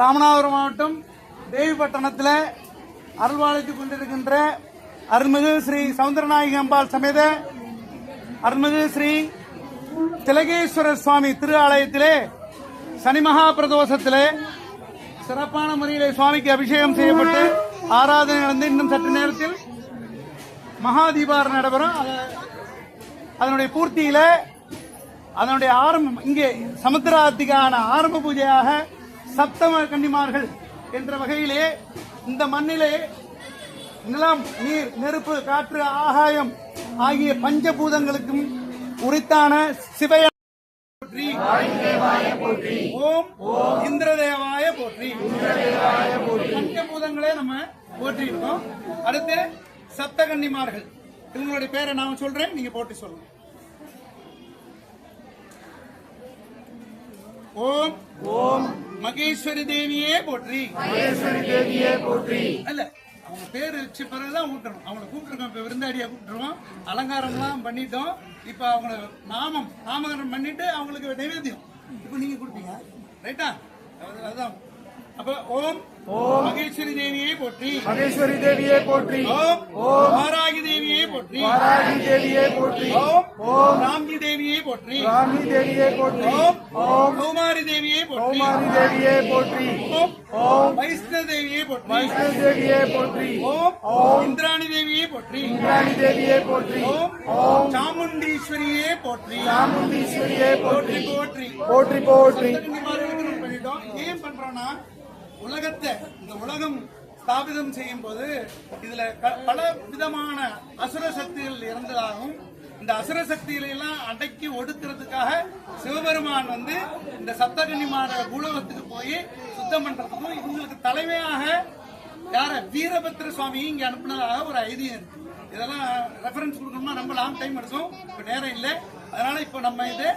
ராமநாதபுரம் மாவட்டம் தேவிப்பட்டணத்தில் அருள்வாளித்துக் கொண்டிருக்கின்ற அருள்மிகு ஸ்ரீ சவுந்தரநாயகி அம்பாள் சமேத அருள்மிகு ஸ்ரீ திலகேஸ்வரர் சுவாமி திரு ஆலயத்திலே சனி மகா பிரதோஷத்திலே சிறப்பான முறையிலே சுவாமிக்கு அபிஷேகம் செய்யப்பட்டு ஆராதனை நடந்து இன்னும் சற்று நேரத்தில் மகா தீபாரம் நடைபெறும். அதனுடைய பூர்த்தியில அதனுடைய ஆரம்பம் இங்கே சமுத்திராத்திக்கான ஆரம்ப பூஜையாக சப்தம கன்னிமார்கள் என்ற வகையிலே இந்த மண்ணிலே நிலம், நீர், நெருப்பு, காற்று, ஆகாயம் ஆகிய பஞ்சபூதங்களுக்கும் உரித்தான சிவய போற்றி, ஓம் இந்திரதேவாய போற்றி. பஞ்சபூதங்களே நம்ம போற்றி இருக்கோம். அடுத்து சப்தகன்னிமார்கள், இவங்களுடைய பேரை நான் சொல்றேன், நீங்க போட்டு சொல்லுங்க. ஓம் ஓம் மகேஸ்வரி தேவியே போற்றி. மகேஸ்வரி தேவியே போற்றி. அல்ல, அவங்க பேர் வச்ச பிறகுதான் ஊட்டணும். அவங்களை கூப்பிட்டுருக்கோம், இப்ப விருந்தாடியா கூப்பிட்டுருவோம், அலங்காரம்லாம் பண்ணிட்டோம். இப்ப அவங்க நாமகரணம் பண்ணிட்டு அவங்களுக்கு நைவேத்தியம் இப்ப நீங்க கொடுப்பீங்க, ரைட்டா? அதுதான். அப்ப ஓம் மகேஸ்வரி தேவியே போற்றி. மகேஸ்வரி தேவியே போற்றி. ஓம் வாராகி தேவியே போற்றி. வாராகி தேவியே போற்றி. ஓம் ராம்ஜி தேவியே போற்றி. ராம்ஜி தேவியே போற்றி. ஓம் கௌமாரி தேவியே போற்றி. கௌமாரி தேவியே போற்றி. ஓம் வைஷ்ணவ தேவியே போற்றி. வைஷ்ணவ தேவியே போற்றி. ஓம் இந்திராணி தேவியே போற்றி. இந்திராணி தேவியே போற்றி. ஓம் சாமுண்டீஸ்வரியே போற்றி. சாமுண்டீஸ்வரியே போற்றி. போற்றி போற்றி போற்றி. பண்ணிட்டோம். ஏன் பண்றோம்னா, உலகத்தை, இந்த உலகம் ஸ்தாபிதம் செய்யும் போது இதுல பல விதமான அசுர சக்திகள் இருந்ததாகவும், இந்த அசுர சக்திகளை எல்லாம் அடக்கி ஒடுக்கிறதுக்காக சிவபெருமான் இந்த சப்தகன்னிமார பூலோகத்துக்கு போய் சுத்தம் பண்றதுக்கும் இவங்களுக்கு தலைமையாக யார வீரபத்ர சுவாமி இங்க அனுப்பினதாக ஒரு ஐதீகம் இருக்கு. இதெல்லாம் ரெஃபரன்ஸ் கொடுக்கணும்னா ரொம்ப லாங் டைம் எடுக்கும், இப்ப நேரம் இல்லை. அதனால இப்ப நம்ம இதை